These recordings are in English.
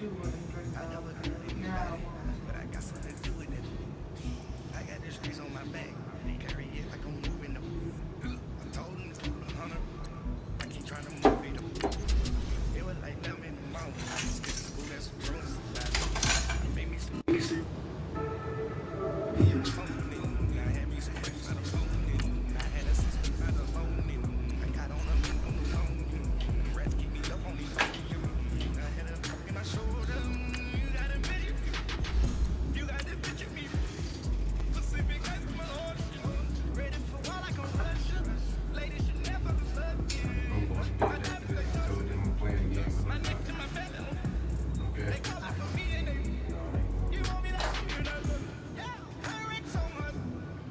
you wouldn't drink I never alcohol. did Now I anybody, won't. but I got something to do with it. I got the streets on my back, carry it like I'm moving them. I told him to put 100. I keep trying to move it up. It was like 11 in the morning. I just get to school, that's some truants about it. It made me sleep. I had me some breaks by the morning. I had a sister by the morning. I got on a link on the morning. Rats keep me up on these morning. I had a talk and I showed them. You got a bitch. You got the bitch of me. Pacific ice in my heart. Ready for while I can rush you. Ladies should never love you. My neck to my belly. They call it for me and they. You want me like you know. Yeah, I wreck so much.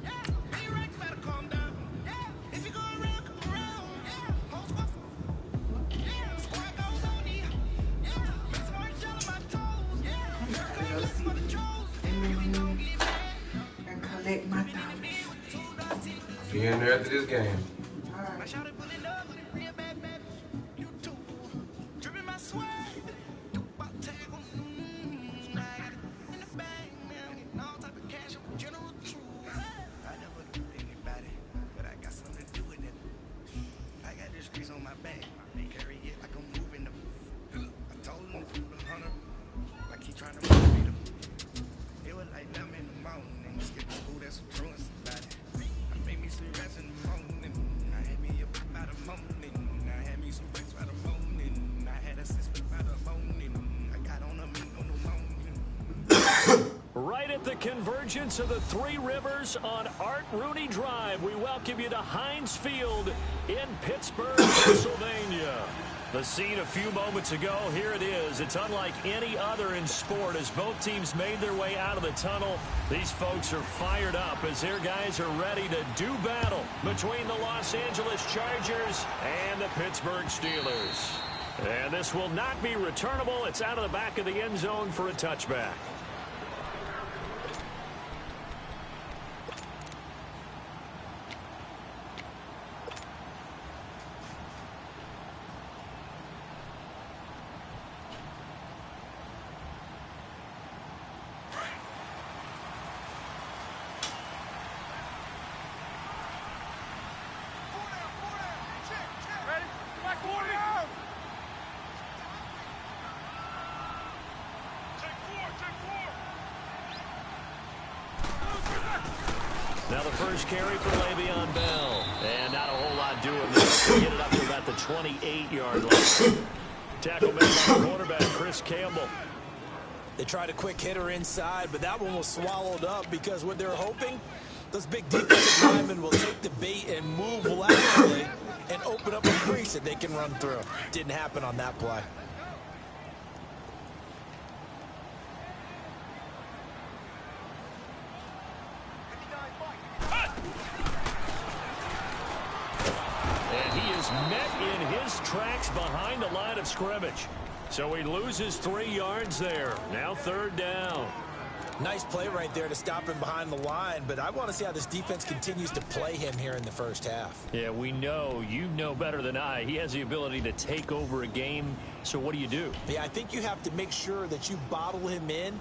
Yeah, me wrecks better calm down. Yeah, if you go around, come around. Yeah, whole squad. Yeah, squad goes on me. Yeah, make some orange gel on my toes. I'm Yeah, about to go let's see for the trolls. Baby, don't get mad. and collect my dollars. Be in there after this game. All right. My shawty pulling up with a real bad bitch. You too. Dripping my swag. About tag on. I got it in the bag, man. Getting all type of cash. I'm a general true. I never killed anybody, but I got something to do with it. I got the streets on my back. Carry it like I'm moving them. I told him to put 100. I keep trying to move it up. It was like 11 in the morning. Skip school, that's some truants about it. I made me some rest in the morning. I had me up by the morning. I had me some breaks by the morning. I had a sister by the morning. I got on a meat on the morning. Right at the convergence of the Three Rivers on Art Rooney Drive, we welcome you to Heinz Field in Pittsburgh, Pennsylvania. The scene a few moments ago, here it is. It's unlike any other in sport as both teams made their way out of the tunnel. These folks are fired up as their guys are ready to do battle between the Los Angeles Chargers and the Pittsburgh Steelers. And this will not be returnable. It's out of the back of the end zone for a touchback. Now the first carry for Le'Veon Bell. And not a whole lot doing this. Get it up to about the 28-yard line. Tackle made by the quarterback, Chris Campbell. They tried a quick hitter inside, but that one was swallowed up because what they're hoping, those big defensive linemen will take the bait and move laterally and open up a crease that they can run through. Didn't happen on that play. And he is met in his tracks behind the line of scrimmage. So he loses 3 yards there. Now third down. Nice play right there to stop him behind the line, but I want to see how this defense continues to play him here in the first half. Yeah, we know. You know better than I. He has the ability to take over a game. So what do you do? Yeah, I think you have to make sure that you bottle him in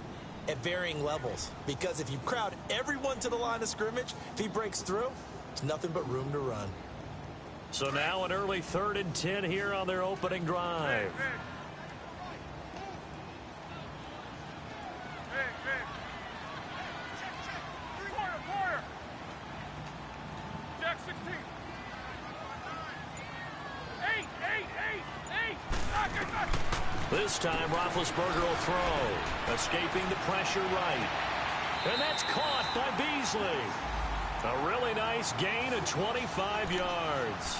at varying levels, because if you crowd everyone to the line of scrimmage, if he breaks through, it's nothing but room to run. So now an early 3rd and 10 here on their opening drive. This time, Roethlisberger will throw, escaping the pressure right. And that's caught by Beasley. A really nice gain of 25 yards.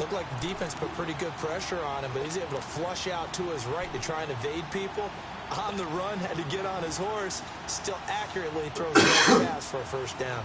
Looked like the defense put pretty good pressure on him, but he's able to flush out to his right to try and evade people. On the run, had to get on his horse. Still accurately throws a pass for a first down.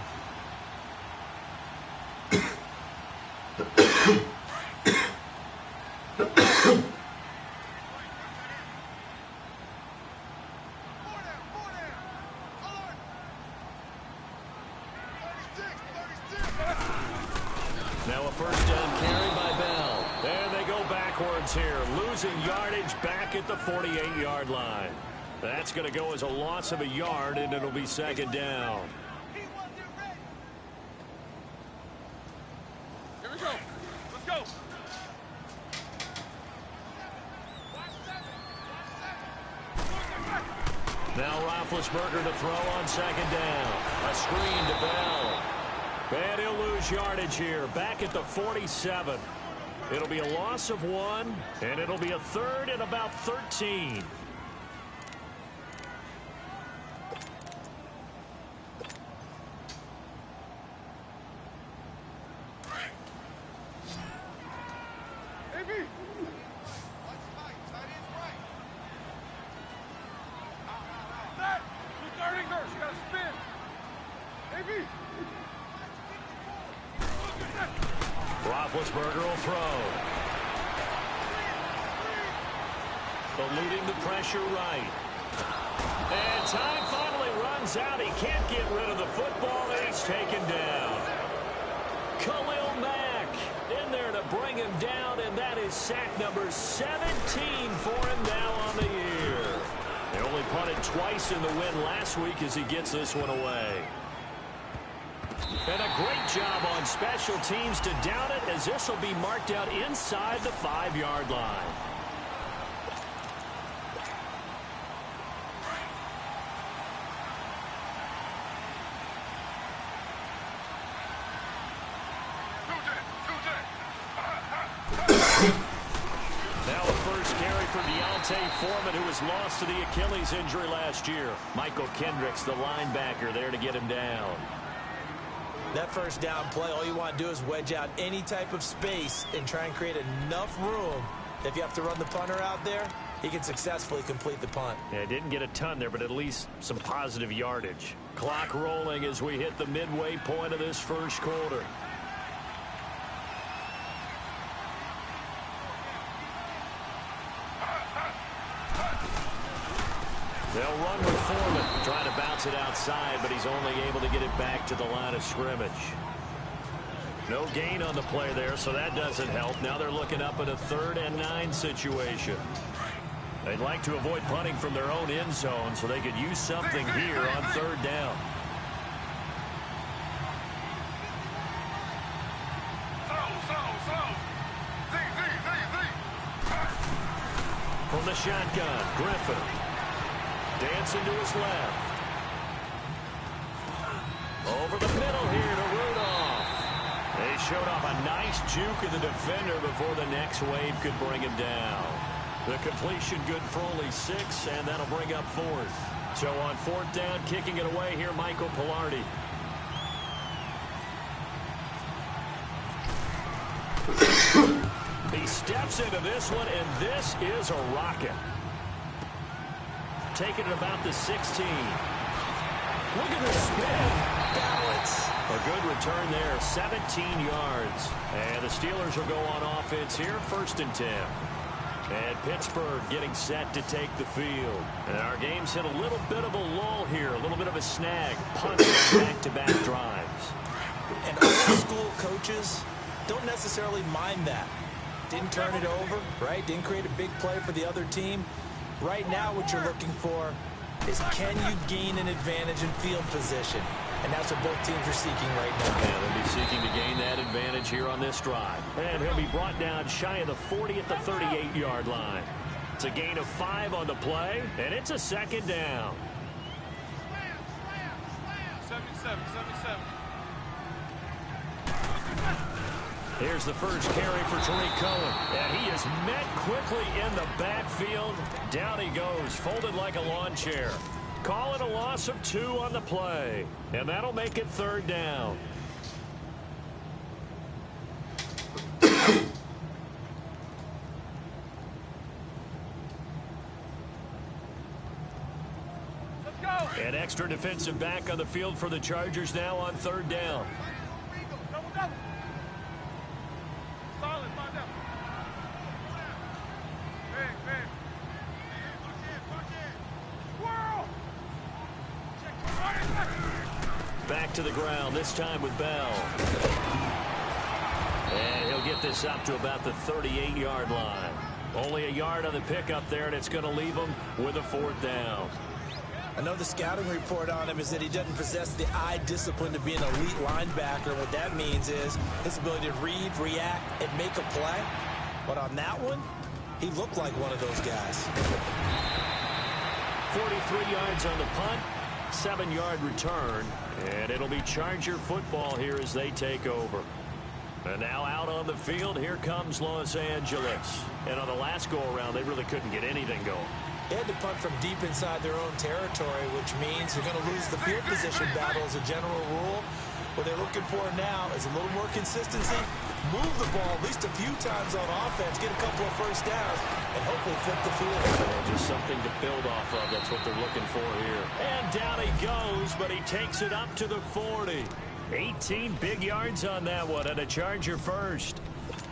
Now a first down carry by Bell. And they go back backwards here, losing yardage back at the 48-yard line. That's going to go as a loss of a yard, and it'll be second down. Here we go. Let's go. Now Roethlisberger to throw on second down. A screen to Bell. And he'll lose yardage here, back at the 47. It'll be a loss of 1, and it'll be a third and about 13. Roethlisberger will throw. Eluding the pressure right. And time finally runs out. He can't get rid of the football, and he's taken down. Khalil Mack in there to bring him down, and that is sack number 17 for him now on the year. They only punted twice in the win last week as he gets this one away. And a great job on special teams to down it, as this will be marked out inside the 5-yard line. Now a first carry for Deontay Foreman, who was lost to the Achilles injury last year. Michael Kendricks, the linebacker, there to get him down. That first down play, all you want to do is wedge out any type of space and try and create enough room. If you have to run the punter out there, he can successfully complete the punt. Yeah, didn't get a ton there, but at least some positive yardage. Clock rolling as we hit the midway point of this first quarter. They'll run with Foreman, trying to bounce it outside, but he's only able to get it back to the line of scrimmage. No gain on the play there, so that doesn't help. Now they're looking up at a 3rd and 9 situation. They'd like to avoid punting from their own end zone, so they could use something here on 3rd down. From the shotgun, Griffin. Dancing to his left. Over the middle here to Rudolph. They showed off a nice juke of the defender before the next wave could bring him down. The completion good for only 6, and that'll bring up 4th. So on 4th down, kicking it away here, Michael Pilardi. He steps into this one, and this is a rocket. Taking it about the 16. Look at the spin. Balance. A good return there, 17 yards. And the Steelers will go on offense here, 1st and 10. And Pittsburgh getting set to take the field. And our game's hit a little bit of a lull here, a little bit of a snag. Punts on back-to-back drives. And old school coaches don't necessarily mind that. Didn't turn it over, right? Didn't create a big play for the other team. Right now what you're looking for is, can you gain an advantage in field position? And that's what both teams are seeking right now. Yeah, they'll be seeking to gain that advantage here on this drive. And he'll be brought down shy of the 40 at the 38-yard line. It's a gain of 5 on the play, and it's a 2nd down. 77. Here's the first carry for Tariq Cohen. And he is met quickly in the backfield. Down he goes, folded like a lawn chair. Call it a loss of 2 on the play. And that'll make it 3rd down. Let's go. An extra defensive back on the field for the Chargers now on 3rd down. Double. Solid, find out. Big. Whirl. Check. Back to the ground, this time with Bell. And he'll get this up to about the 38-yard line. Only a yard on the pickup there, and it's going to leave him with a 4th down. I know the scouting report on him is that he doesn't possess the eye discipline to be an elite linebacker. What that means is his ability to read, react, and make a play. But on that one, he looked like one of those guys. 43 yards on the punt, 7-yard return, and it'll be Charger football here as they take over. And now out on the field, here comes Los Angeles. And on the last go-around, they really couldn't get anything going. They had to punt from deep inside their own territory, which means they're going to lose the field position battle as a general rule. What they're looking for now is a little more consistency, move the ball at least a few times on offense, get a couple of first downs, and hopefully flip the field. Just something to build off of. That's what they're looking for here. And down he goes, but he takes it up to the 40. 18 big yards on that one, and a Charger first.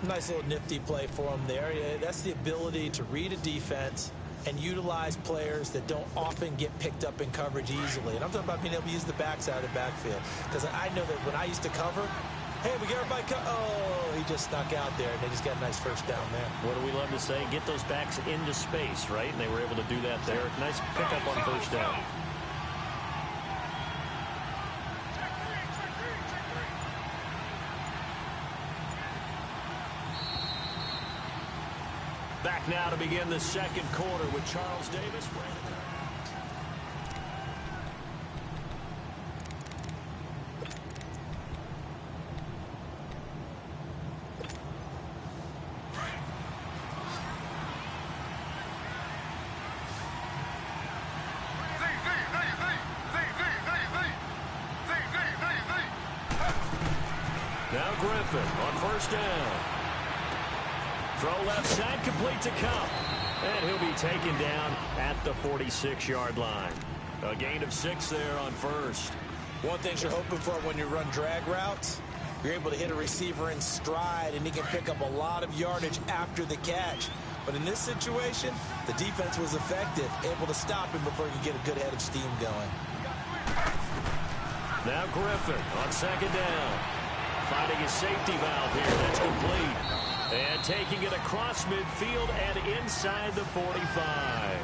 Nice little nifty play for him there. Yeah, that's the ability to read a defense and utilize players that don't often get picked up in coverage easily. And I'm talking about being able to use the backside of the backfield. Because I know that when I used to cover, hey, we got everybody oh, he just snuck out there, and they just got a nice first down there. What do we love to say? Get those backs into space, right? And they were able to do that there. Nice pickup on first down. Back now to begin the second quarter with Charles Davis. Now Griffin on first down. Throw left side, complete to Cup. And he'll be taken down at the 46-yard line. A gain of 6 there on first. One thing you're hoping for when you run drag routes, you're able to hit a receiver in stride, and he can pick up a lot of yardage after the catch. But in this situation, the defense was effective, able to stop him before he could get a good head of steam going. Now Griffin on second down. Finding his safety valve here. That's complete. And taking it across midfield and inside the 45.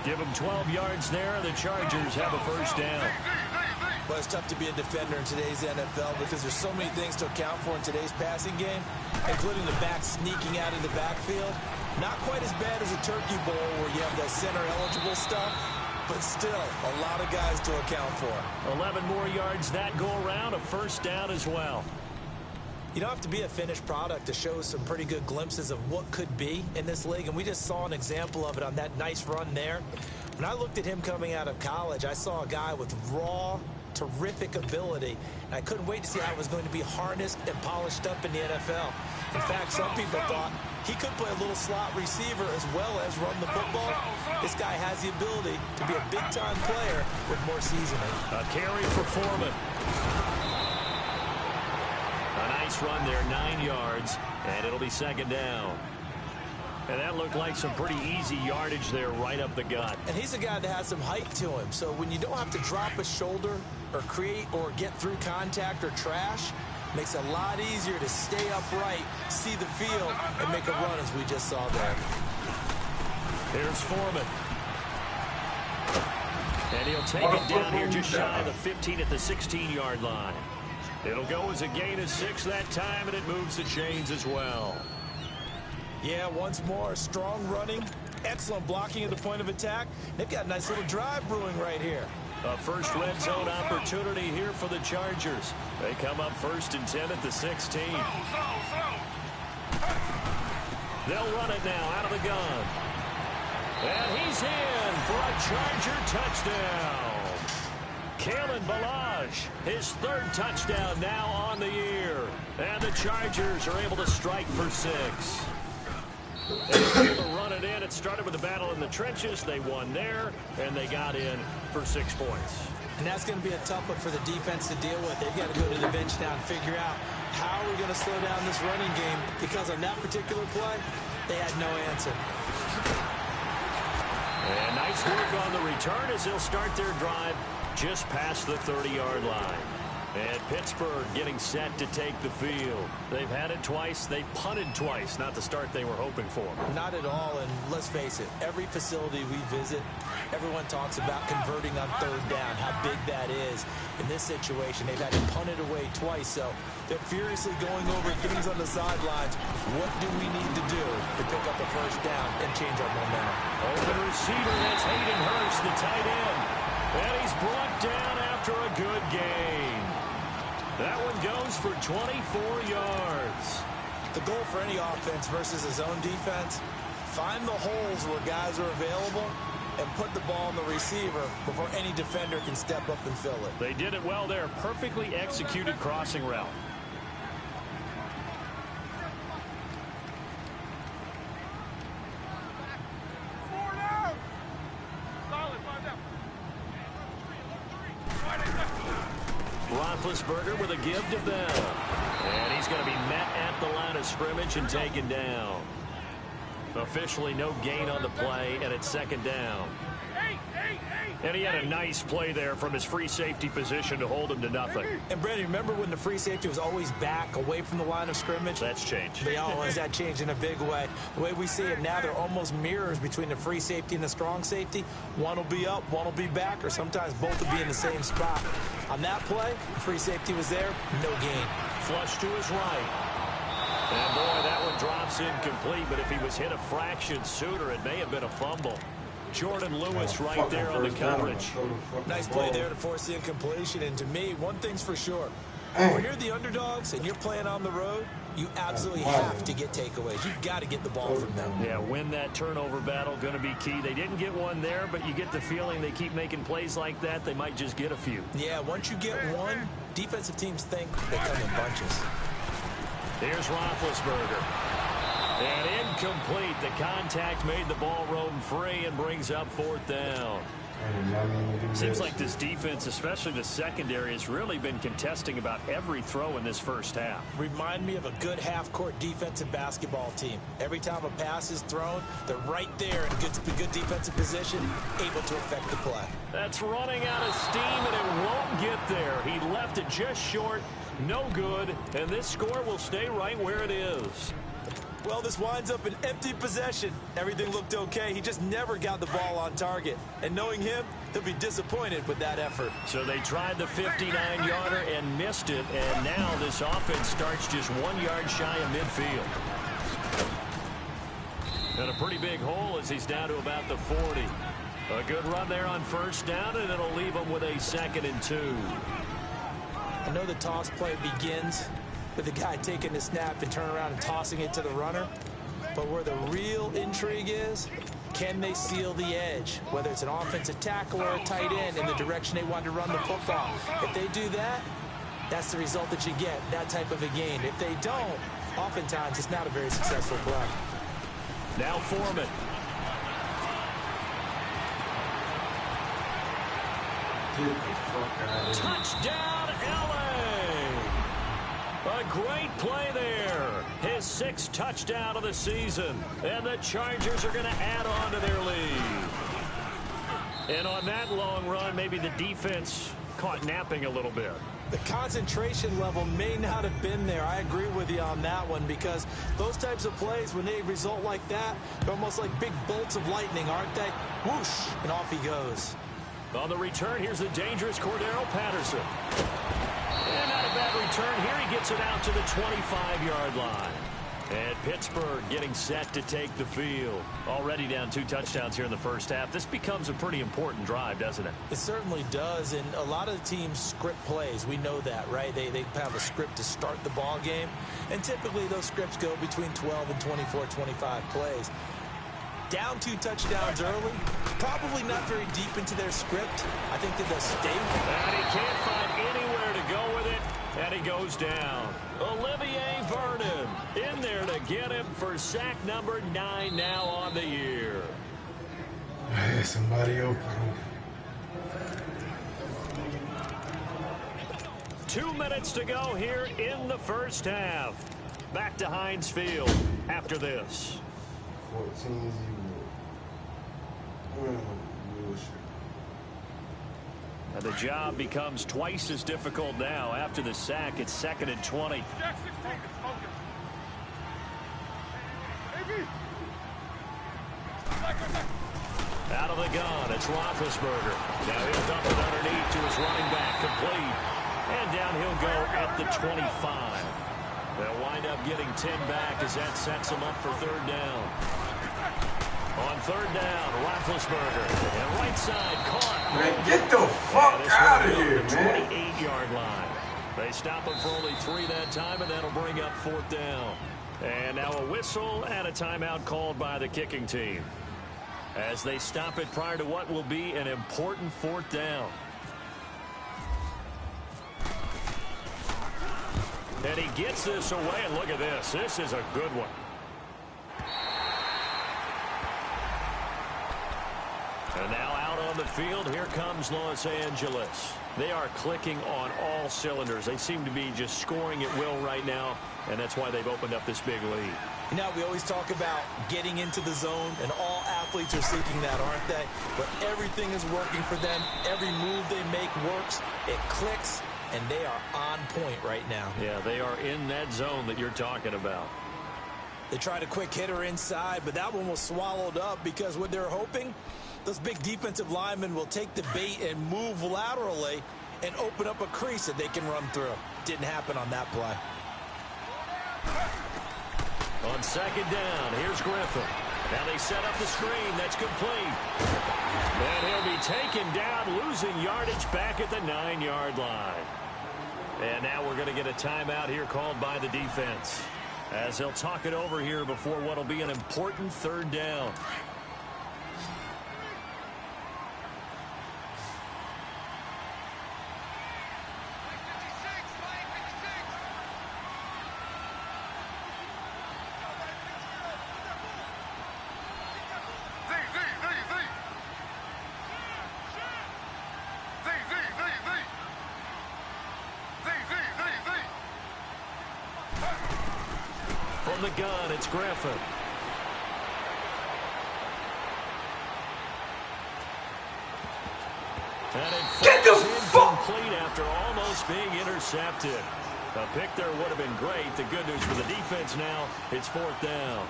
Give him 12 yards there, and the Chargers have a first down. Well, it's tough to be a defender in today's NFL because there's so many things to account for in today's passing game, including the back sneaking out of the backfield. Not quite as bad as a turkey bowl where you have the center-eligible stuff, but still a lot of guys to account for. 11 more yards that go around, a first down as well. You don't have to be a finished product to show some pretty good glimpses of what could be in this league, and we just saw an example of it on that nice run there. When I looked at him coming out of college, I saw a guy with raw, terrific ability, and I couldn't wait to see how it was going to be harnessed and polished up in the NFL. In fact, some people thought he could play a little slot receiver as well as run the football. This guy has the ability to be a big-time player with more seasoning. A carry for Foreman. A nice run there, 9 yards, and it'll be second down. And that looked like some pretty easy yardage there right up the gut. And he's a guy that has some height to him, so when you don't have to drop a shoulder or create or get through contact or trash, makes it a lot easier to stay upright, see the field, and make a run as we just saw there. Here's Foreman. And he'll take it down here just shy of the 15 at the 16-yard line. It'll go as a gain of 6 that time, and it moves the chains as well. Yeah, once more, strong running, excellent blocking at the point of attack. They've got a nice little drive brewing right here. A first red zone opportunity here for the Chargers. They come up 1st and 10 at the 16. They'll run it now out of the gun. And he's in for a Charger touchdown. Kalen Ballage, his 3rd touchdown now on the year. And the Chargers are able to strike for 6. They were able to run it in. It started with a battle in the trenches. They won there, and they got in for 6 points. And that's going to be a tough one for the defense to deal with. They've got to go to the bench now and figure out how are we going to slow down this running game, because on that particular play, they had no answer. And nice work on the return as they'll start their drive just past the 30-yard line. And Pittsburgh getting set to take the field. They've had it twice. They've punted twice. Not the start they were hoping for. Not at all, and let's face it, every facility we visit, everyone talks about converting on third down, how big that is. In this situation, they've had to punt it away twice, so they're furiously going over things on the sidelines. What do we need to do to pick up a first down and change our momentum? Open receiver, that's Hayden Hurst, the tight end. And he's brought down after a good gain. That one goes for 24 yards. The goal for any offense versus his own defense, find the holes where guys are available and put the ball on the receiver before any defender can step up and fill it. They did it well there. Perfectly executed crossing route. Four down. Solid, 5 down. Roethlisberger with a give to Bell. And he's going to be met at the line of scrimmage and taken down. Officially no gain on the play, and it's second down. And he had a nice play there from his free safety position to hold him to nothing. And Brandon, remember when the free safety was always back away from the line of scrimmage? That's changed. They always that changed in a big way. The way we see it now, they're almost mirrors between the free safety and the strong safety. One will be up, one will be back, or sometimes both will be in the same spot. On that play, the free safety was there, no gain. Flush to his right. And boy, that one drops incomplete, but if he was hit a fraction sooner, it may have been a fumble. Jordan Lewis right there on the coverage. Nice play there to force the incompletion. And to me, one thing's for sure. When you're the underdogs and you're playing on the road, you absolutely have to get takeaways. You've got to get the ball from them. Yeah, win that turnover battle, going to be key. They didn't get one there, but you get the feeling they keep making plays like that, they might just get a few. Yeah, once you get one, defensive teams think they come in bunches. Here's Roethlisberger. And incomplete. The contact made the ball roam free and brings up fourth down. Seems like this defense, especially the secondary, has really been contesting about every throw in this first half. Remind me of a good half-court defensive basketball team. Every time a pass is thrown, they're right there in good defensive position, able to affect the play. That's running out of steam, and it won't get there. He left it just short, no good, and this score will stay right where it is. Well, this winds up an empty possession. Everything looked okay. He just never got the ball on target. And knowing him, he'll be disappointed with that effort. So they tried the 59-yarder and missed it, and now this offense starts just 1 yard shy of midfield. And a pretty big hole as he's down to about the 40. A good run there on first down, and it'll leave him with a 2nd and 2. I know the toss play begins with the guy taking the snap and turning around and tossing it to the runner. But where the real intrigue is, can they seal the edge? Whether it's an offensive tackle or a tight end in the direction they want to run the football. If they do that, that's the result that you get, that type of a gain. If they don't, oftentimes it's not a very successful play. Now Foreman. Touchdown, LA! A great play there. His 6th touchdown of the season. And the Chargers are going to add on to their lead. And on that long run, maybe the defense caught napping a little bit. The concentration level may not have been there. I agree with you on that one, because those types of plays, when they result like that, they're almost like big bolts of lightning, aren't they? Whoosh, and off he goes. On the return, here's the dangerous Cordero Patterson. And not a bad return here. He gets it out to the 25-yard line. And Pittsburgh getting set to take the field. Already down 2 touchdowns here in the first half. This becomes a pretty important drive, doesn't it? It certainly does, and a lot of the teams script plays. We know that, right? They have a script to start the ball game, and typically those scripts go between 12 and 24, 25 plays. Down 2 touchdowns early, probably not very deep into their script. I think that they'll stay. And he can't find anywhere to go with it, and he goes down. Olivier Vernon in there to get him for sack number 9 now on the year. Hey, somebody open. 2 minutes to go here in the first half. Back to Heinz Field after this. 14-0. And the job becomes twice as difficult now. After the sack, it's 2nd and 20. Jack 16 is smoking. AB. Out of the gun, it's Roethlisberger. Now he'll dump it underneath to his running back, complete. And down he'll go at the 25. They'll wind up getting 10 back as that sets them up for 3rd down. On 3rd down, Roethlisberger. And right side, caught. Man, get the fuck out of here, man. 28-yard line. They stop him for only 3 that time, and that'll bring up 4th down. And now a whistle and a timeout called by the kicking team, as they stop it prior to what will be an important 4th down. And he gets this away, and look at this. This is a good one. And now out on the field, here comes Los Angeles. They are clicking on all cylinders. They seem to be just scoring at will right now, and that's why they've opened up this big lead. You know, we always talk about getting into the zone, and all athletes are seeking that, aren't they? But everything is working for them. Every move they make works. It clicks, and they are on point right now. Yeah, they are in that zone that you're talking about. They tried a quick hitter inside, but that one was swallowed up because what they're hoping, those big defensive linemen will take the bait and move laterally and open up a crease that they can run through. Didn't happen on that play. On 2nd down, here's Griffin. Now they set up the screen. That's complete. And he'll be taken down, losing yardage back at the 9-yard line. And now we're going to get a timeout here called by the defense, as they'll talk it over here before what will be an important 3rd down. From the gun, it's Griffin. And it falls incomplete after almost being intercepted. A pick there would have been great. The good news for the defense now, it's 4th down.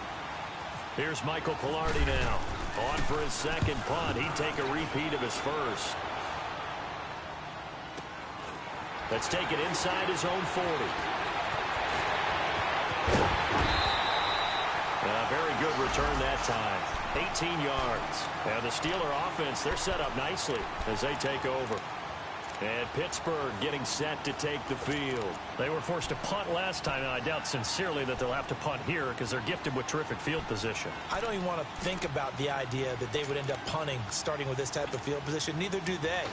Here's Michael Pilardi now. On for his 2nd punt. He'd take a repeat of his 1st. Let's take it inside his own 40. A very good return that time. 18 yards. And the Steeler offense, they're set up nicely as they take over. And Pittsburgh getting set to take the field. They were forced to punt last time, and I doubt sincerely that they'll have to punt here because they're gifted with terrific field position. I don't even want to think about the idea that they would end up punting starting with this type of field position. Neither do they.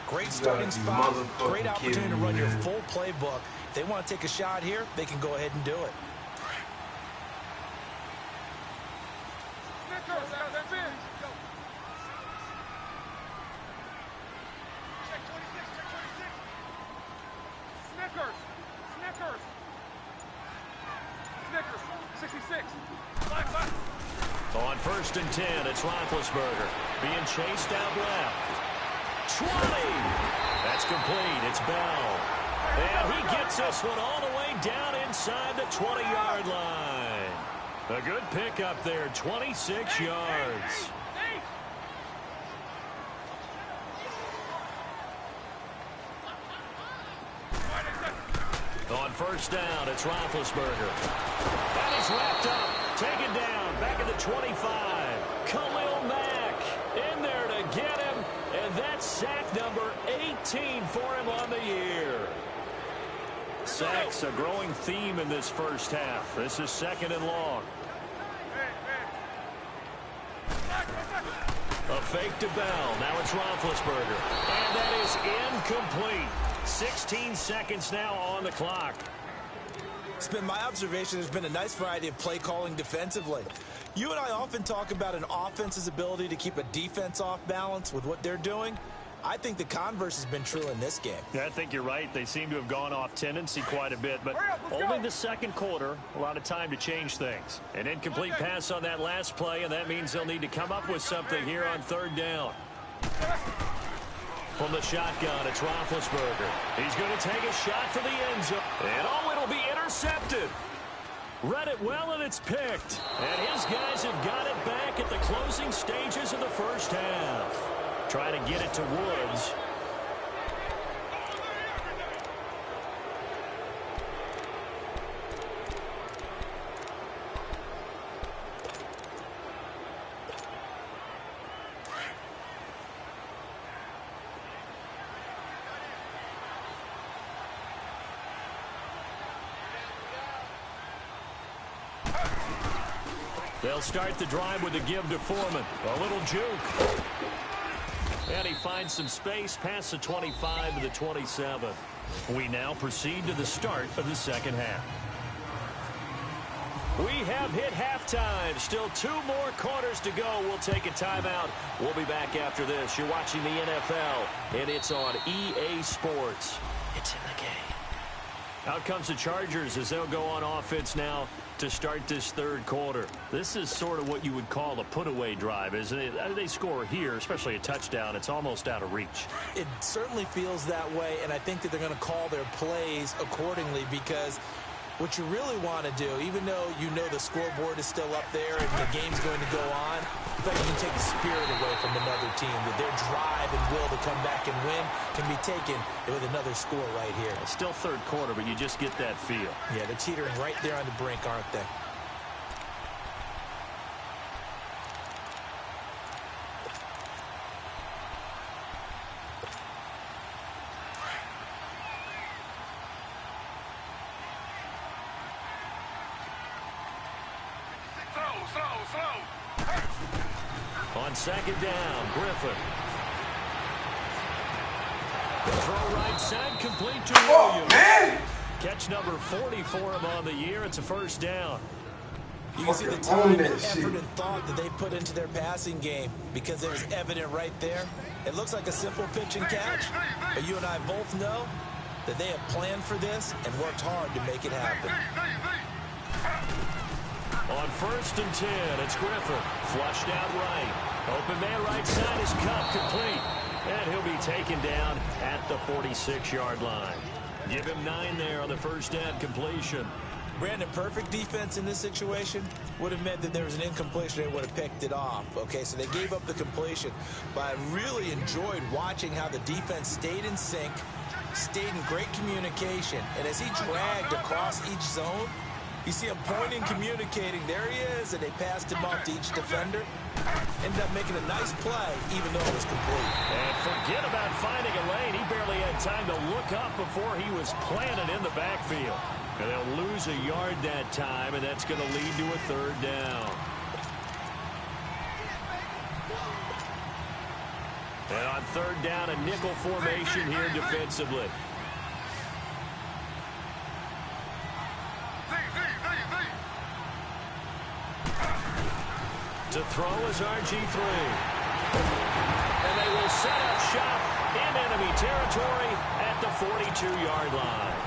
Great starting spot, great opportunity to run your full playbook. If they want to take a shot here, they can go ahead and do it. On 1st and 10, it's Roethlisberger being chased out left. 20. That's complete. It's Bell. And he gets this one all the way down inside the 20-yard line. A good pickup there, 26 yards. On 1st down, it's Roethlisberger. And he's wrapped up, taken down, back at the 25. Khalil Mack in there to get him, and that's sack number 18 for him on the year. Sacks a growing theme in this first half. This is 2nd and long. A fake to Bell. Now it's Roethlisberger. And that is incomplete. 16 seconds now on the clock. It's been my observation there's been a nice variety of play calling defensively. You and I often talk about an offense's ability to keep a defense off balance with what they're doing. I think the converse has been true in this game. Yeah, I think you're right. They seem to have gone off tendency quite a bit, but only the 2nd quarter, a lot of time to change things. An incomplete pass on that last play, and that means they'll need to come up with something here on 3rd down. From the shotgun, it's Roethlisberger. He's going to take a shot for the end zone. And oh, it'll be intercepted. Read it well, and it's picked. And his guys have got it back at the closing stages of the first half. Trying to get it to Woods. They'll start the drive with a give to Foreman. A little juke. And he finds some space past the 25 to the 27. We now proceed to the start of the second half. We have hit halftime. Still 2 more quarters to go. We'll take a timeout. We'll be back after this. You're watching the NFL, and it's on EA Sports. It's in the game. Out comes the Chargers as they'll go on offense now to start this third quarter. This is sort of what you would call a put-away drive, isn't it? They score here, especially a touchdown. It's almost out of reach. It certainly feels that way, and I think that they're going to call their plays accordingly because what you really want to do, even though you know the scoreboard is still up there and the game's going to go on, I think you can take the spirit away from another team, that their drive and will to come back and win can be taken with another score right here. It's still third quarter, but you just get that feel. Yeah, they're teetering right there on the brink, aren't they? On second down, Griffin. Throw right side, complete to Williams. Man! Catch number 40 for him on the year. It's a first down. You can see the time and effort and thought that they put into their passing game because it was evident right there. It looks like a simple pitch and catch, but you and I both know that they have planned for this and worked hard to make it happen. On first and 10, it's Griffin. Flushed out right. Open man right side is Cup complete. And he'll be taken down at the 46-yard line. Give him 9 there on the first down completion. Brandon, perfect defense in this situation would have meant that there was an incompletion. They would have picked it off. Okay, so they gave up the completion. But I really enjoyed watching how the defense stayed in sync, stayed in great communication. And as he dragged across each zone, you see him pointing, communicating. There he is, and they passed him off to each defender. Ended up making a nice play, even though it was complete. And forget about finding a lane. He barely had time to look up before he was planted in the backfield. And they'll lose a yard that time, and that's going to lead to a third down. And on third down, a nickel formation here defensively. To throw is RG3. And they will set up shop in enemy territory at the 42-yard line.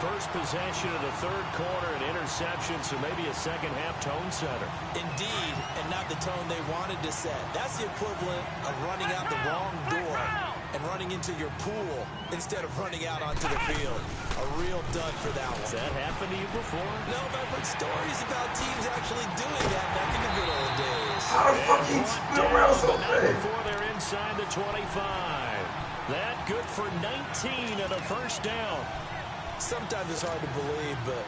First possession of the third quarter, an interception, so maybe a second-half tone setter. Indeed, and not the tone they wanted to set. That's the equivalent of running out the wrong door and running into your pool instead of running out onto the field. A real dud for that one. Has that happened to you before? No, but I've heard stories about teams actually doing that back in the good old days. How the fuck he spin around so fast? Before they're inside the 25. That good for 19 and a first down. Sometimes it's hard to believe, but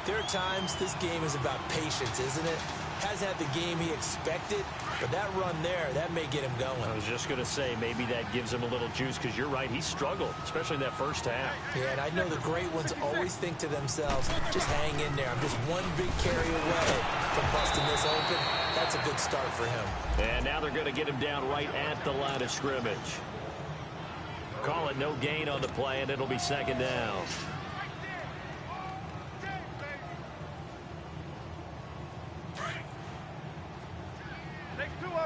there are times this game is about patience, isn't it? Hasn't had the game he expected, but that run there, that may get him going. I was just going to say, maybe that gives him a little juice, because you're right, he struggled, especially in that first half. Yeah, and I know the great ones always think to themselves, just hang in there. I'm just one big carry away from busting this open. That's a good start for him. And now they're going to get him down right at the line of scrimmage. Call it no gain on the play, and it'll be second down.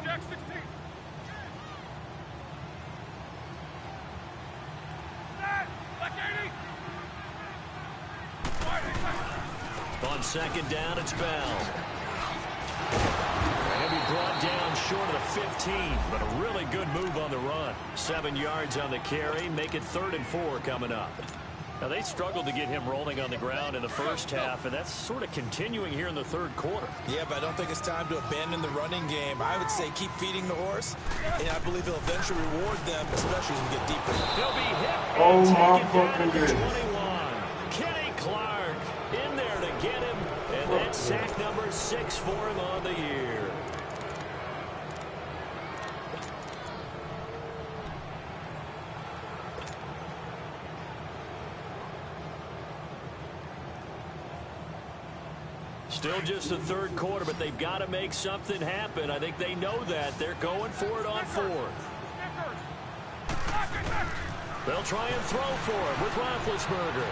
Jack 16. On second down, it's Bell. He'll be brought down short of the 15, but a really good move on the run. 7 yards on the carry, make it 3rd and 4 coming up. Now, they struggled to get him rolling on the ground in the first half, and that's sort of continuing here in the 3rd quarter. Yeah, but I don't think it's time to abandon the running game. I would say keep feeding the horse, and I believe he'll eventually reward them, especially as we get deeper. He'll be hit Oh and my taken down fucking at the goodness. 21. Kenny Clark in there to get him, and that's sack number 6 for him on the year. Still just the 3rd quarter, but they've got to make something happen. I think they know that. They're going for it on 4th. They'll try and throw for it with Roethlisberger.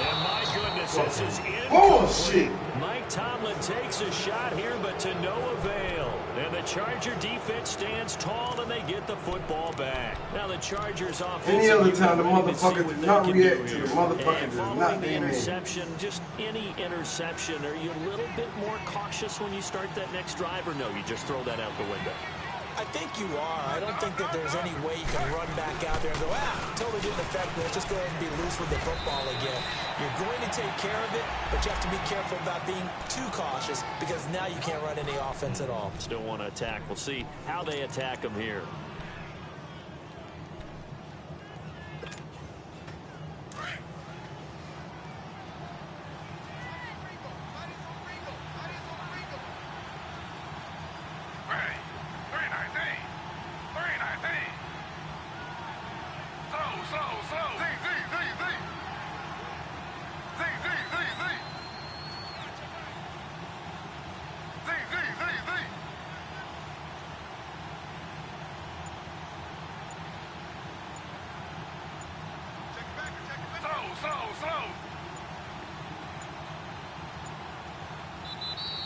And my goodness, this is bullshit. Mike Tomlin takes a shot here, but to no avail. And the Charger defense stands tall, and they get the football back. Now the Chargers offense. Any other time, the motherfucker does not react to the motherfucker and does following not the name it. interception, just any interception, are you a little bit more cautious when you start that next drive, or no, you just throw that out the window? I think you are. I don't think that there's any way you can run back out there and go, totally didn't affect me. Let's just go ahead and be loose with the football again. You're going to take care of it, but you have to be careful about being too cautious because now you can't run any offense at all. Still want to attack. We'll see how they attack them here.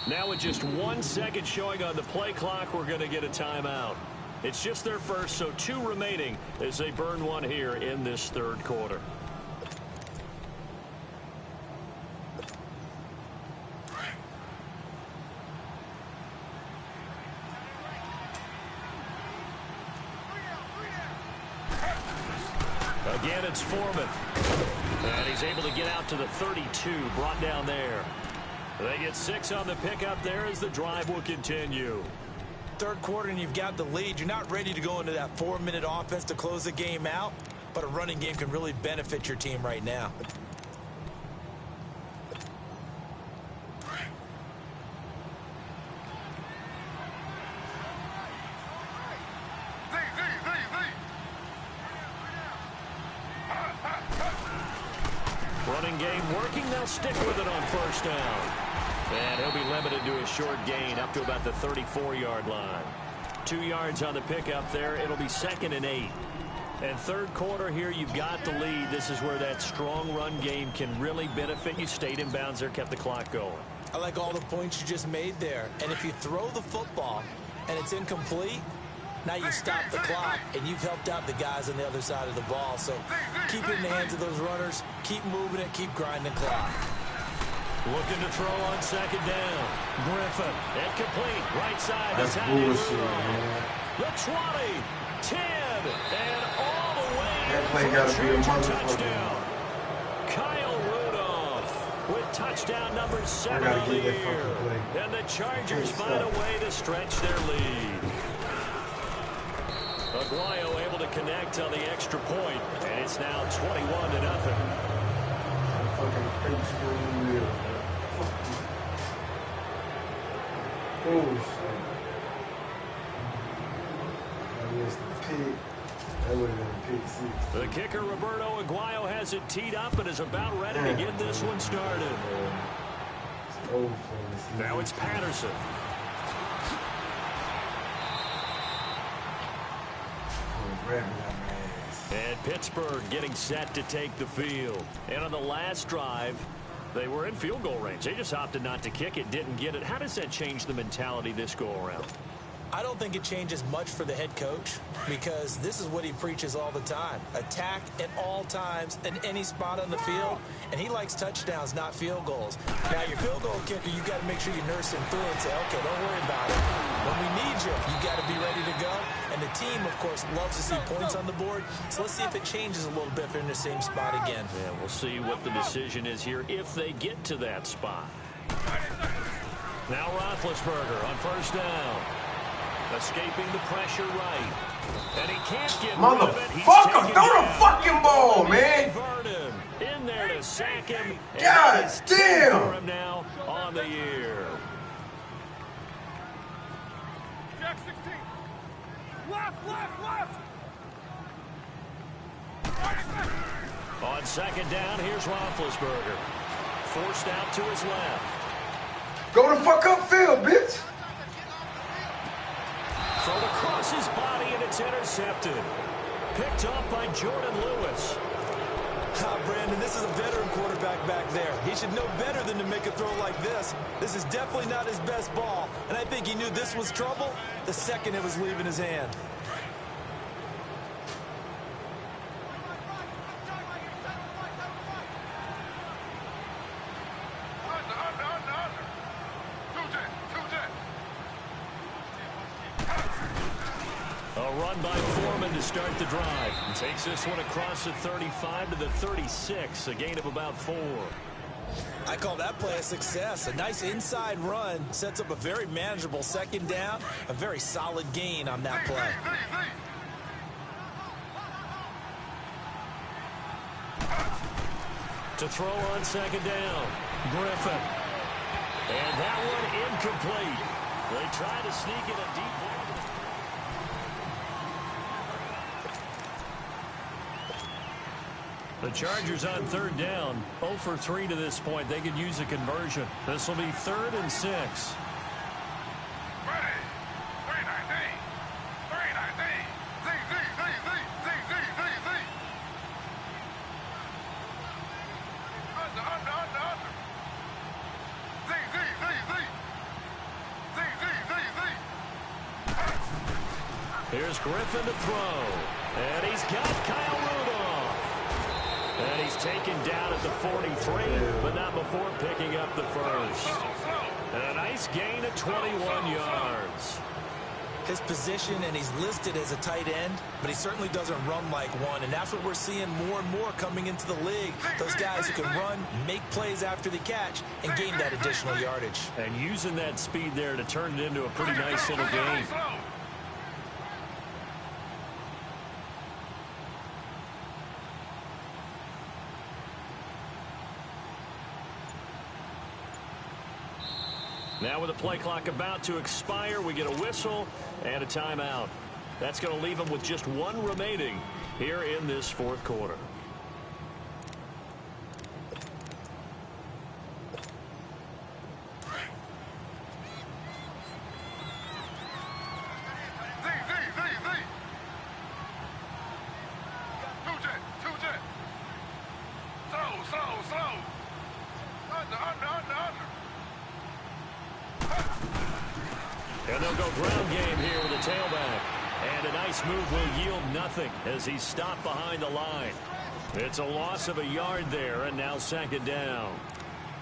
Now with just 1 second showing on the play clock, we're going to get a timeout. It's just their first, so 2 remaining as they burn one here in this 3rd quarter. Again, it's Foreman. And he's able to get out to the 32, brought down there. They get 6 on the pickup there as the drive will continue. 3rd quarter and you've got the lead. You're not ready to go into that 4-minute offense to close the game out, but a running game can really benefit your team right now. Running game working. They'll stick with it on 1st down. And he'll be limited to a short gain up to about the 34-yard line. 2 yards on the pickup there. It'll be 2nd and 8. And 3rd quarter here, you've got the lead. This is where that strong run game can really benefit you. Stayed in bounds there, kept the clock going. I like all the points you just made there. And if you throw the football and it's incomplete, now you stop the clock, and you've helped out the guys on the other side of the ball. So keep it in the hands of those runners. Keep moving it. Keep grinding clock. Looking to throw on 2nd down. Griffin. Incomplete. Right side. That's bullshit, man. The 20, 10, and all the way. That play gotta be a motherfucker. Touchdown. Kyle Rudolph with touchdown number 7 on the year. And the Chargers find a way to stretch their lead. Aguayo able to connect on the extra point, and it's now 21-0. Oh, shit. I missed the pick. That would have been a pick 6. The kicker, Roberto Aguayo, has it teed up and is about ready to get this one started. Now it's Patterson. And Pittsburgh getting set to take the field. And on the last drive, they were in field goal range. They just opted not to kick it, didn't get it. How does that change the mentality this go around? I don't think it changes much for the head coach because this is what he preaches all the time. Attack at all times in any spot on the field, and he likes touchdowns, not field goals. Now, your field goal kicker, you got to make sure you nurse him through and say, okay, don't worry about it. When we need you, you got to be ready to go. And the team, of course, loves to see points on the board. So let's see if it changes a little bit if they're in the same spot again. Yeah, we'll see what the decision is here if they get to that spot. Now Roethlisberger on first down. Escaping the pressure right. And he can't get rid of it. Motherfucker, throw the fucking ball, man. Vernon in there to sack him. God damn. For him now on the year. Jack 16. Left, left, left. On second down, here's Roethlisberger. Forced out to his left. Go the fuck upfield, bitch. Thrown across his body, and it's intercepted. Picked up by Jordan Lewis. Brandon, this is a veteran quarterback back there. He should know better than to make a throw like this. This is definitely not his best ball, and I think he knew this was trouble the second it was leaving his hand. A run by Foreman to start the drive. Takes this one across the 35 to the 36, a gain of about 4. I call that play a success. A nice inside run sets up a very manageable second down, a very solid gain on that play. To throw on second down, Griffin. And that one incomplete. They try to sneak in a deep ball. The Chargers on third down, 0 for 3 to this point. They could use a conversion. This will be 3rd and 6. Ready. 319. 319. Z, Z, Z, Z, Z, Z, Z, Z. Under. Z, Z, Z, Z. Z, Z, Z, Z. Here's Griffin to throw. And he's got Kyle Rudolph. And he's taken down at the 43, but not before picking up the first. And a nice gain of 21 yards. His position, and he's listed as a tight end, but he certainly doesn't run like one, and that's what we're seeing more and more coming into the league. Those guys who can run, make plays after the catch, and gain that additional yardage. And using that speed there to turn it into a pretty nice little game. Now with the play clock about to expire, we get a whistle and a timeout. That's going to leave them with just one remaining here in this fourth quarter. And they'll go ground game here with a tailback. And a nice move will yield nothing as he's stopped behind the line. It's a loss of a yard there, and now second down.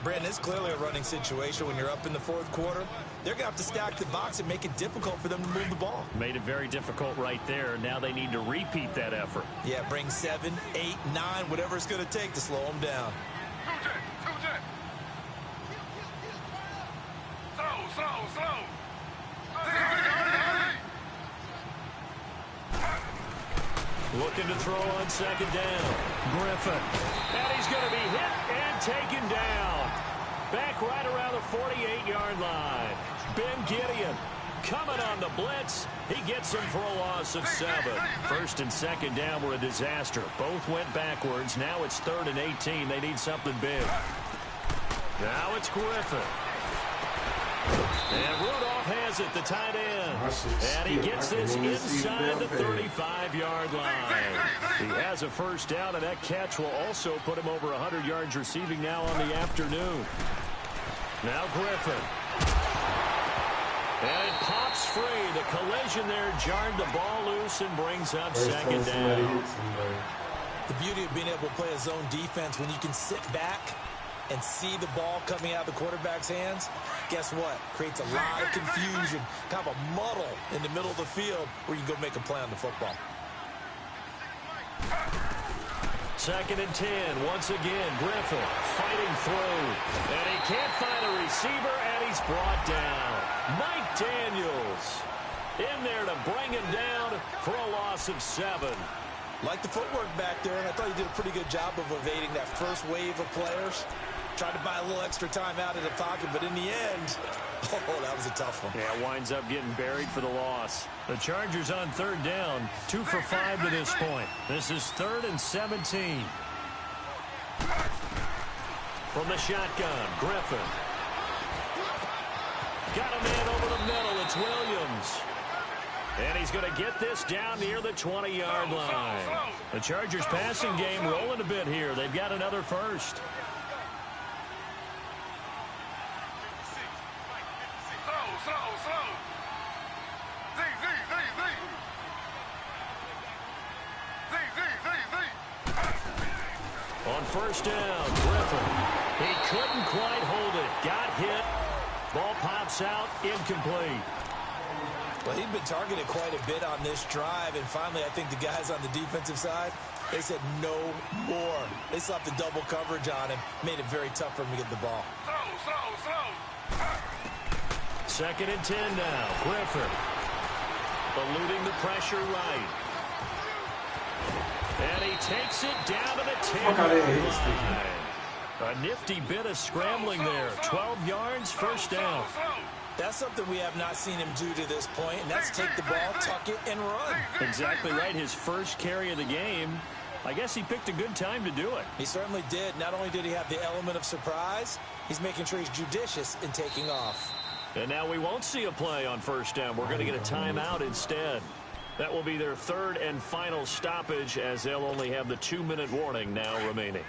Brandon, it's clearly a running situation when you're up in the fourth quarter. They're going to have to stack the box and make it difficult for them to move the ball. Made it very difficult right there. Now they need to repeat that effort. Yeah, bring 7, 8, 9, whatever it's going to take to slow them down. Slow. Looking to throw on second down. Griffin. And he's going to be hit and taken down. Back right around the 48-yard line. Ben Gideon coming on the blitz. He gets him for a loss of 7. First and second down were a disaster. Both went backwards. Now it's 3rd and 18. They need something big. Now it's Griffin. And Rudolph has it, the tight end. And he gets this inside the 35-yard line. He has a first down, and that catch will also put him over 100 yards receiving now on the afternoon. Now Griffin. And it pops free. The collision there jarred the ball loose and brings up second down. The beauty of being able to play a zone defense when you can sit back and see the ball coming out of the quarterback's hands, guess what? Creates a lot of confusion, kind of a muddle in the middle of the field where you can go make a play on the football. 2nd and 10. Once again, Griffin fighting through. And he can't find a receiver, and he's brought down. Mike Daniels in there to bring him down for a loss of 7. Like the footwork back there, and I thought he did a pretty good job of evading that first wave of players. Tried to buy a little extra time out of the pocket, but in the end, oh, that was a tough one. Yeah, winds up getting buried for the loss. The Chargers on 3rd down, 2 for 5 to this point. This is 3rd and 17. From the shotgun, Griffin. Got a man over the middle. It's Williams. And he's going to get this down near the 20-yard line. The Chargers passing game rolling a bit here. They've got another first. On 1st down, Griffin. He couldn't quite hold it. Got hit. Ball pops out, incomplete. Well, he'd been targeted quite a bit on this drive, and finally I think the guys on the defensive side, they said no more. They slapped the double coverage on him, made it very tough for him to get the ball. 2nd and 10 now, Griffin. Eluding the pressure right. And he takes it down to the 10-yard line. A nifty bit of scrambling there. 12 yards, 1st down. That's something we have not seen him do to this point, and that's take the ball, tuck it, and run. Exactly right. His first carry of the game. I guess he picked a good time to do it. He certainly did. Not only did he have the element of surprise, he's making sure he's judicious in taking off. And now we won't see a play on 1st down. We're going to get a timeout instead. That will be their 3rd and final stoppage, as they'll only have the 2-minute warning now remaining.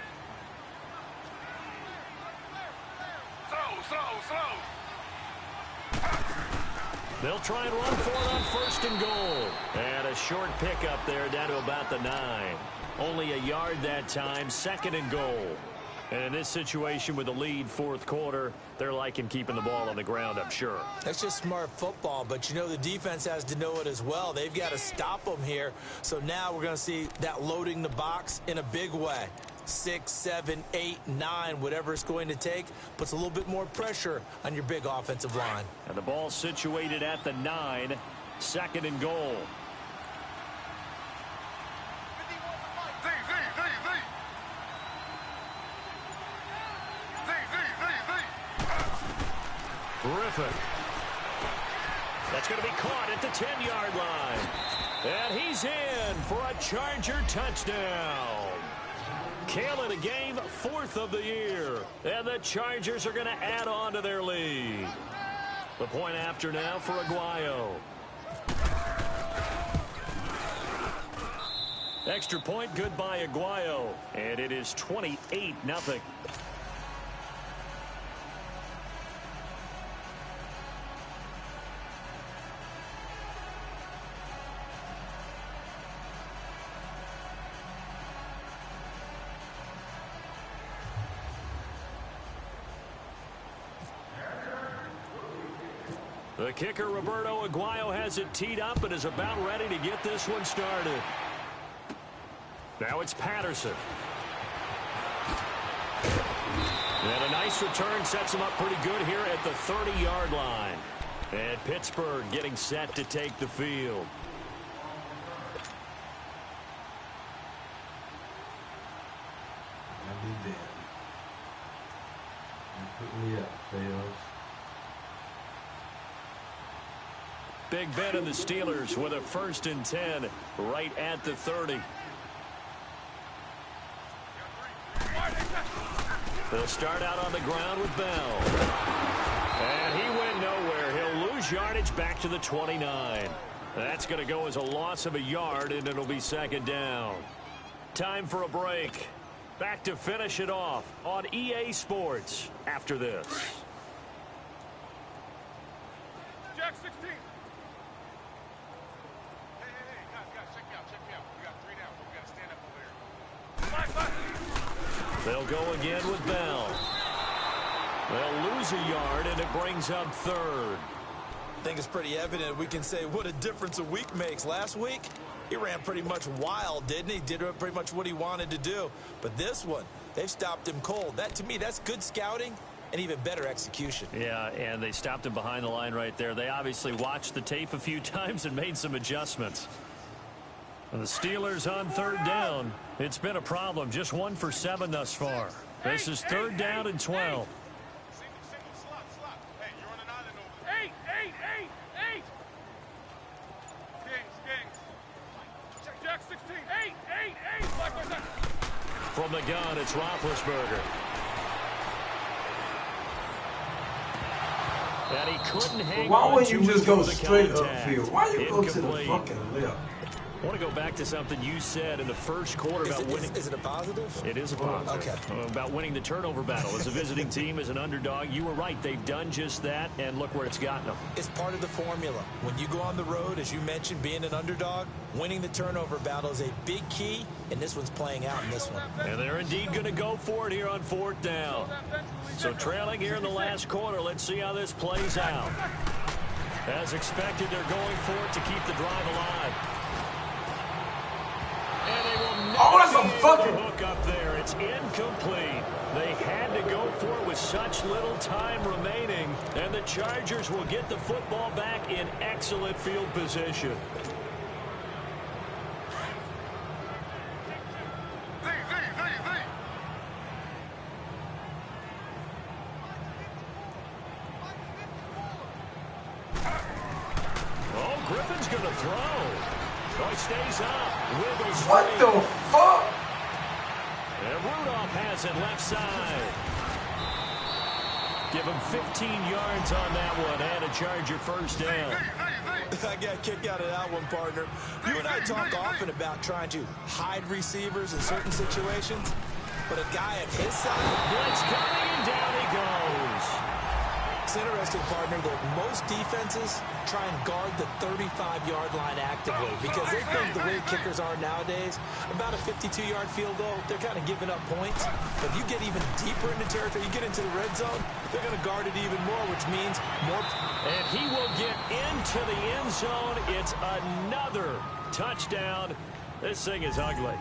They'll try and run for it on 1st and goal. And a short pickup there down to about the 9. Only a yard that time, 2nd and goal. And in this situation with the lead 4th quarter, they're liking keeping the ball on the ground, I'm sure. That's just smart football, but you know the defense has to know it as well. They've got to stop them here. So now we're going to see that loading the box in a big way. 6, 7, 8, 9, whatever it's going to take, puts a little bit more pressure on your big offensive line. And the ball situated at the 9, 2nd and goal. Griffin. That's going to be caught at the 10-yard line. And he's in for a Charger touchdown. Killing a game, 4th of the year. And the Chargers are going to add on to their lead. The point after now for Aguayo. Extra point, good by Aguayo. And it is 28-0. The kicker, Roberto Aguayo, has it teed up and is about ready to get this one started. Now it's Patterson. And a nice return sets him up pretty good here at the 30-yard line. And Pittsburgh getting set to take the field. I'll be dead. Put me up, Fails. Big bet on the Steelers with a 1st and 10 right at the 30. They'll start out on the ground with Bell. And he went nowhere. He'll lose yardage back to the 29. That's going to go as a loss of a yard, and it'll be 2nd down. Time for a break. Back to finish it off on EA Sports after this. Jack 16. Hey, guys, check me out. We got 3 down, but we got to stand up over here. Five. They'll go again with Bell. They'll lose a yard, and it brings up third. I think it's pretty evident. We can say what a difference a week makes. Last week, he ran pretty much wild, didn't he? Did pretty much what he wanted to do. But this one, they've stopped him cold. That, to me, that's good scouting and even better execution. Yeah, and they stopped him behind the line right there. They obviously watched the tape a few times and made some adjustments. And the Steelers on third down. It's been a problem. Just 1 for 7 thus far. This is third down and 12. From the gun, it's Roethlisberger. And he couldn't hang Why on wouldn't to you just go the straight contact. upfield? Why you go to the Incomplete. fucking left? I want to go back to something you said in the first quarter about winning. Is it a positive? It is a positive. Okay. About winning the turnover battle. As a visiting team, as an underdog, you were right. They've done just that, and look where it's gotten them. It's part of the formula. When you go on the road, as you mentioned, being an underdog, winning the turnover battle is a big key, and this one's playing out in this one. And they're indeed going to go for it here on fourth down. So trailing here in the last quarter, let's see how this plays out. As expected, they're going for it to keep the drive alive. And they will Oh, that's a not fucking hook up there. It's incomplete. They had to go for it with such little time remaining, and the Chargers will get the football back in excellent field position. Oh, Griffin's going to throw. Oh, he stays up. Wiggles What free. the fuck? And Rudolph has it left side. Give him 15 yards on that one and a Charger first down. I got a kick out of that one, partner. You and I talk often about trying to hide receivers in certain situations, but a guy at his size, Blitz coming, and down he goes. it's interesting, partner, that most defenses try and guard the 35-yard line actively because they think the way kickers are nowadays, about a 52-yard field goal, they're kind of giving up points. But if you get even deeper into territory, you get into the red zone, they're going to guard it even more, which means more. And he will get into the end zone. It's another touchdown. This thing is ugly.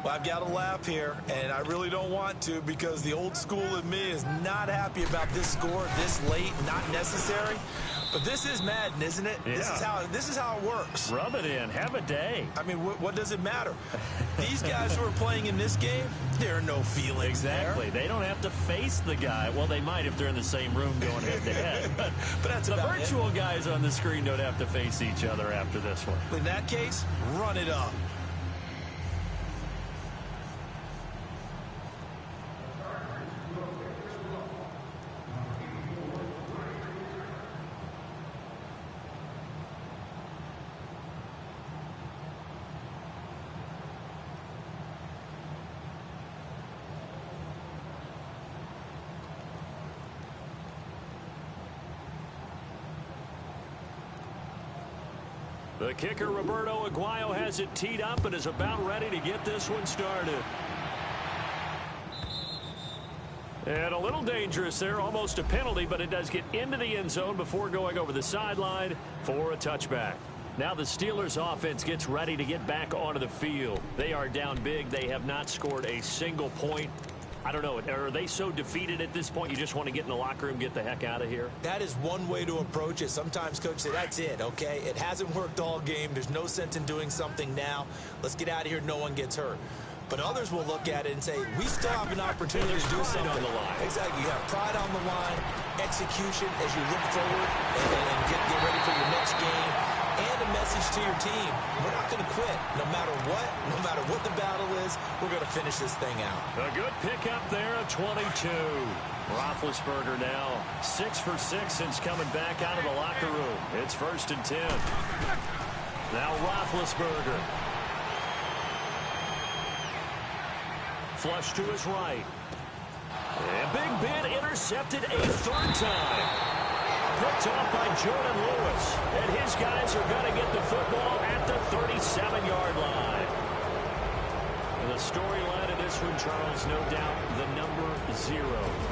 Well, I've got to laugh here, and I really don't want to because the old school in me is not happy about this score this late, not necessary. But this is Madden, isn't it? Yeah. This is how it works. Rub it in. Have a day. I mean, what does it matter? These guys who are playing in this game, there are no feelings Exactly. there. They don't have to face the guy. Well, they might if they're in the same room going head-to-head. But that's the about it. virtual guys on the screen don't have to face each other after this one. In that case, run it up. The kicker, Roberto Aguayo, has it teed up and is about ready to get this one started. And a little dangerous there, almost a penalty, but it does get into the end zone before going over the sideline for a touchback. Now the Steelers offense gets ready to get back onto the field. They are down big. They have not scored a single point. I don't know, are they so defeated at this point you just want to get in the locker room, get the heck out of here? That is one way to approach it. Sometimes coaches say, that's it, okay? It hasn't worked all game. There's no sense in doing something now. Let's get out of here. No one gets hurt. But others will look at it and say, we still have an opportunity to do something. On the line. Exactly. You have pride on the line, execution as you look forward and get ready for your next game, and a message to your team. We're not going to quit. No matter what the battle is, we're going to finish this thing out. A good pickup there at 22. Roethlisberger now 6 for 6 since coming back out of the locker room. It's 1st and 10. Now Roethlisberger. Flush to his right. And Big Ben intercepted a third time. Picked off by Jordan Lewis. And his guys are going to get the football at the 37-yard line. And the storyline of this Oakland, Charles, no doubt the number 0.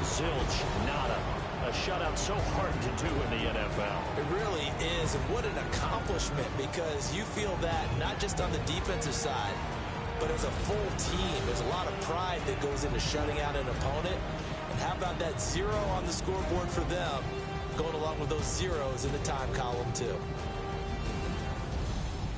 Zilch, nada. A shutout so hard to do in the NFL. It really is, and what an accomplishment, because you feel that not just on the defensive side, but as a full team. There's a lot of pride that goes into shutting out an opponent. And how about that 0 on the scoreboard for them, going along with those zeros in the time column, too.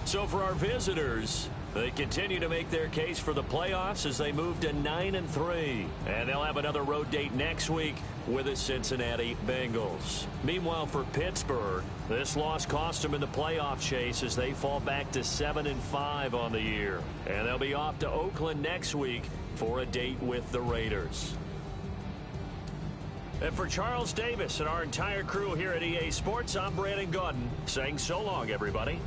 So for our visitors, they continue to make their case for the playoffs as they move to 9-3. And they'll have another road date next week with the Cincinnati Bengals. Meanwhile, for Pittsburgh, this loss cost them in the playoff chase as they fall back to 7-5 on the year. And they'll be off to Oakland next week for a date with the Raiders. And for Charles Davis and our entire crew here at EA Sports, I'm Brandon Gaudin saying so long, everybody.